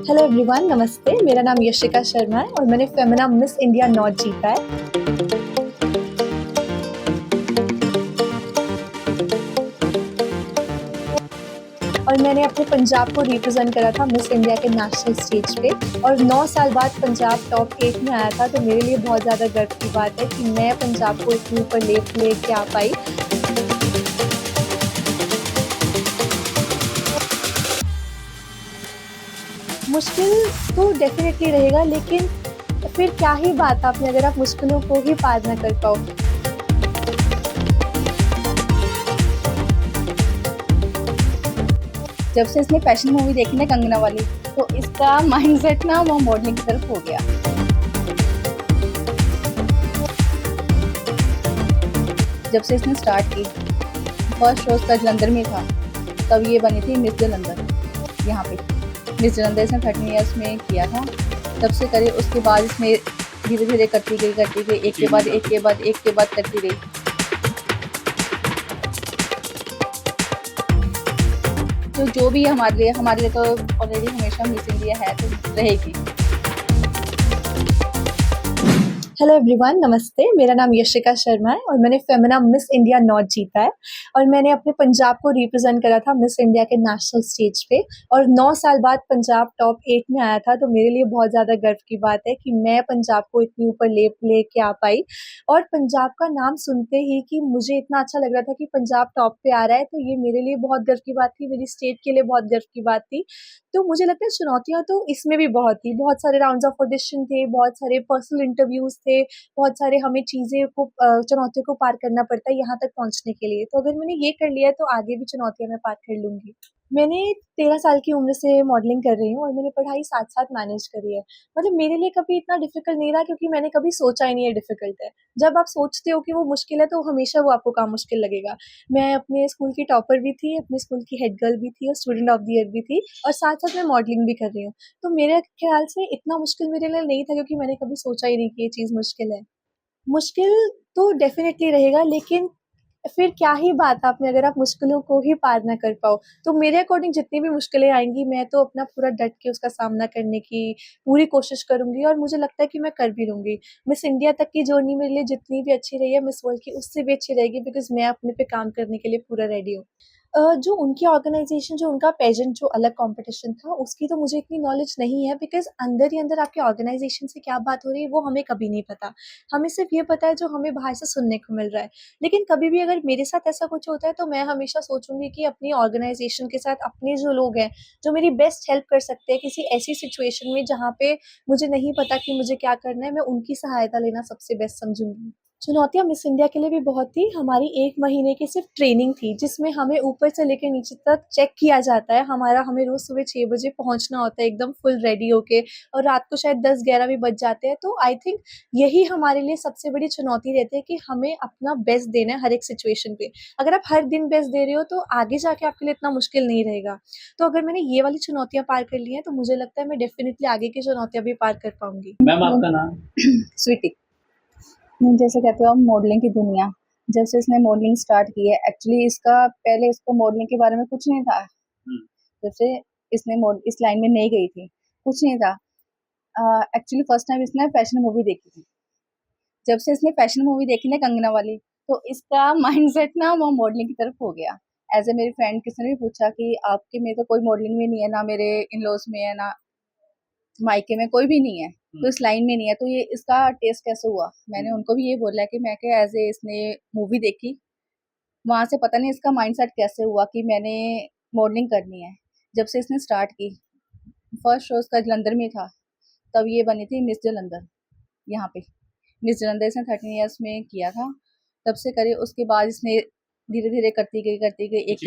Hello everyone, नमस्ते। मेरा नाम यशिका शर्मा है और मैंने फेमिना मिस इंडिया नॉर्थ जीता है। और मैंने अपने पंजाब को रिप्रेजेंट करा था मिस इंडिया के नेशनल स्टेज पे और 9 साल बाद पंजाब टॉप 8 में आया था। तो मेरे लिए बहुत ज़्यादा गर्व की बात है कि मैं पंजाब को इतने ऊपर लेके आ पाई। मुश्किल तो डेफ़िनेटली रहेगा, लेकिन फिर क्या ही बात आपने अगर आप मुश्किलों को ही पार ना कर पाओ। जब से इसने फैशन मूवी देखी ना कंगना वाली, तो इसका माइंडसेट ना वो मॉडलिंग की तरफ हो गया। जब से इसने स्टार्ट की, फर्स्ट शो उसका जलंधर में था, तब ये बनी थी मिस जलंधर। यहाँ पे मिस जलंधर इसने 13 ईयर्स में किया था। तब से करे, उसके बाद इसमें धीरे धीरे करती गई, एक के बाद एक के बाद करती गई। तो जो भी हमारे लिए तो ऑलरेडी हमेशा मिस इंडिया है, तो रहेगी। हेलो एवरीवन, नमस्ते। मेरा नाम यशिका शर्मा है और मैंने फेमिना मिस इंडिया नॉर्थ जीता है। और मैंने अपने पंजाब को रिप्रेजेंट करा था मिस इंडिया के नेशनल स्टेज पे और 9 साल बाद पंजाब टॉप 8 में आया था। तो मेरे लिए बहुत ज़्यादा गर्व की बात है कि मैं पंजाब को इतनी ऊपर लेके आ पाई। और पंजाब का नाम सुनते ही कि मुझे इतना अच्छा लग रहा था कि पंजाब टॉप पे आ रहा है, तो ये मेरे लिए बहुत गर्व की बात थी, मेरी स्टेट के लिए बहुत गर्व की बात थी। तो मुझे लगता है चुनौतियाँ तो इसमें भी बहुत थी। बहुत सारे राउंड्स ऑफ ऑडिशन थे, बहुत सारे पर्सनल इंटरव्यूज़ थे, बहुत सारे हमें चीज़ें को चुनौतियों को पार करना पड़ता है यहाँ तक पहुँचने के लिए। तो अगर मैंने ये कर लिया है तो आगे भी चुनौतियाँ मैं पार कर लूँगी। मैंने 13 साल की उम्र से मॉडलिंग कर रही हूँ और मैंने पढ़ाई साथ-साथ मैनेज करी है। मतलब मेरे लिए कभी इतना डिफ़िकल्ट नहीं रहा, क्योंकि मैंने कभी सोचा ही नहीं है डिफ़िकल्ट है। जब आप सोचते हो कि वो मुश्किल है तो हमेशा वो आपको काम मुश्किल लगेगा। मैं अपने स्कूल की टॉपर भी थी, अपने स्कूल की हेड गर्ल भी थी और स्टूडेंट ऑफ द ईयर भी थी, और साथ-साथ मैं मॉडलिंग भी कर रही हूँ। तो मेरे ख़्याल से इतना मुश्किल मेरे लिए नहीं था, क्योंकि मैंने कभी सोचा ही नहीं कि ये चीज़ मुश्किल है। मुश्किल तो डेफ़िनेटली रहेगा, लेकिन फिर क्या ही बात आपने अगर आप मुश्किलों को ही पार ना कर पाओ। तो मेरे अकॉर्डिंग जितनी भी मुश्किलें आएँगी, मैं तो अपना पूरा डट के उसका सामना करने की पूरी कोशिश करूँगी और मुझे लगता है कि मैं कर भी लूँगी। मिस इंडिया तक की जर्नी मेरे लिए जितनी भी अच्छी रही है, मिस वर्ल्ड की उससे भी अच्छी रहेगी, बिकॉज़ मैं अपने पे काम करने के लिए पूरा रेडी हूँ। जो उनकी ऑर्गनाइज़ेशन, जो उनका पेजेंट, जो अलग कॉम्पिटिशन था, उसकी तो मुझे इतनी नॉलेज नहीं है, बिकॉज़ अंदर ही अंदर आपके ऑर्गनाइज़ेशन से क्या बात हो रही है, वो हमें कभी नहीं पता। हमें सिर्फ़ ये पता है जो हमें बाहर से सुनने को मिल रहा है। लेकिन कभी भी अगर मेरे साथ ऐसा कुछ होता है, तो मैं हमेशा सोचूँगी कि अपनी ऑर्गनाइज़ेशन के साथ अपने जो लोग हैं, जो मेरी बेस्ट हेल्प कर सकते हैं किसी ऐसी सिचुएशन में जहाँ पे मुझे नहीं पता कि मुझे क्या करना है, मैं उनकी सहायता लेना सबसे बेस्ट समझूँगी। चुनौतियाँ मिस इंडिया के लिए भी बहुत थी। हमारी 1 महीने की सिर्फ़ ट्रेनिंग थी, जिसमें हमें ऊपर से लेके नीचे तक चेक किया जाता है। हमें रोज़ सुबह 6 बजे पहुँचना होता है एकदम फुल रेडी होके, और रात को शायद 10-11 भी बज जाते हैं। तो आई थिंक यही हमारे लिए सबसे बड़ी चुनौती रहती है कि हमें अपना बेस्ट देना है हर एक सिचुएशन पे। अगर आप हर दिन बेस्ट दे रहे हो, तो आगे जाके आपके लिए इतना मुश्किल नहीं रहेगा। तो अगर मैंने ये वाली चुनौतियाँ पार कर ली हैं, तो मुझे लगता है मैं डेफ़िनिटली आगे की चुनौतियाँ भी पार कर पाऊँगी। मैम आपका नाम? स्वीटी। जैसे कहते हो हम मॉडलिंग की दुनिया, जब से इसने मॉडलिंग स्टार्ट की है, एक्चुअली इसको मॉडलिंग के बारे में कुछ नहीं था। जब से इसने इस लाइन में नहीं गई थी, कुछ नहीं था। एक्चुअली फर्स्ट टाइम इसने फैशन मूवी देखी थी। जब से इसने फैशन मूवी देखी ना कंगना वाली, तो इसका माइंडसेट ना वो मॉडलिंग की तरफ हो गया। एज ए मेरी फ्रेंड किसी ने भी पूछा कि आपके में तो कोई मॉडलिंग में नहीं है, ना मेरे इन लॉज में है, ना मायके में कोई भी नहीं है, तो इस लाइन में नहीं है, तो ये इसका टेस्ट कैसे हुआ। मैंने उनको भी ये बोला कि मैं क्या, एज ए इसने मूवी देखी, वहां से पता नहीं इसका माइंडसेट कैसे हुआ कि मैंने मॉडलिंग करनी है। जब से इसने स्टार्ट की, फर्स्ट शो उसका जलंधर में था, तब ये बनी थी मिस जलंधर। यहाँ पे मिस जलंधर इसने 13 ईयर्स में किया था। तब से करे, उसके बाद इसने धीरे धीरे करती गई, एक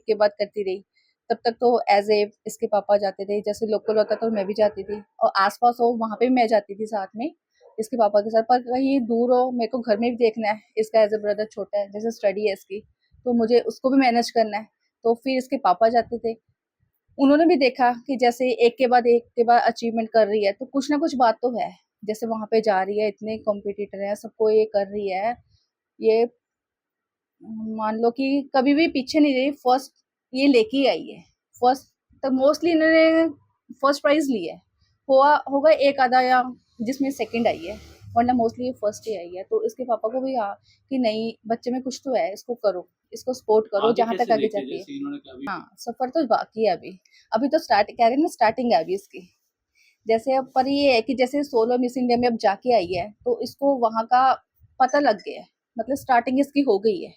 के बाद करती रही। तब तक तो एज ए इसके पापा जाते थे, जैसे लोकल होता तो मैं भी जाती थी, और आसपास हो वहाँ पे भी मैं जाती थी साथ में इसके पापा के साथ। पर कहीं दूर हो, मेरे को घर में भी देखना है, इसका एज ए ब्रदर छोटा है, जैसे स्टडी है इसकी, तो मुझे उसको भी मैनेज करना है। तो फिर इसके पापा जाते थे, उन्होंने भी देखा कि जैसे एक के बाद अचीवमेंट कर रही है, तो कुछ ना कुछ बात तो है। जैसे वहां पे जा रही है, इतने कॉम्पिटिटर है, सबको ये कर रही है, ये मान लो कि कभी भी पीछे नहीं रही, फर्स्ट ये लेके आई है। फर्स्ट तो मोस्टली इन्होंने फर्स्ट प्राइज ली है, हुआ होगा एक आधा या जिसमें सेकंड आई है, वरना मोस्टली ये फर्स्ट ही आई है। तो इसके पापा को भी कहा कि नहीं, बच्चे में कुछ तो है, इसको करो, इसको सपोर्ट करो जहाँ तक आगे जाती है। हाँ, सफर तो बाकी है अभी, अभी तो स्टार्ट कह रहे हैं ना, स्टार्टिंग है अभी इसकी। जैसे अब पर ये है कि जैसे सोलो मिस इंडिया में अब जाके आई है, तो इसको वहाँ का पता लग गया है, मतलब स्टार्टिंग इसकी हो गई है।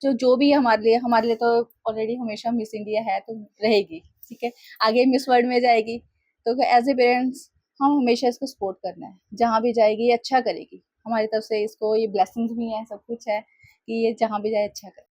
जो भी है हमारे लिए तो ऑलरेडी हमेशा मिस इंडिया है तो रहेगी, ठीक है। आगे मिस वर्ल्ड में जाएगी तो एज ए पेरेंट्स हम हमेशा इसको सपोर्ट करना है, जहाँ भी जाएगी ये अच्छा करेगी, हमारी तरफ से इसको ये ब्लेसिंग्स भी हैं, सब कुछ है कि ये जहाँ भी जाए अच्छा करे।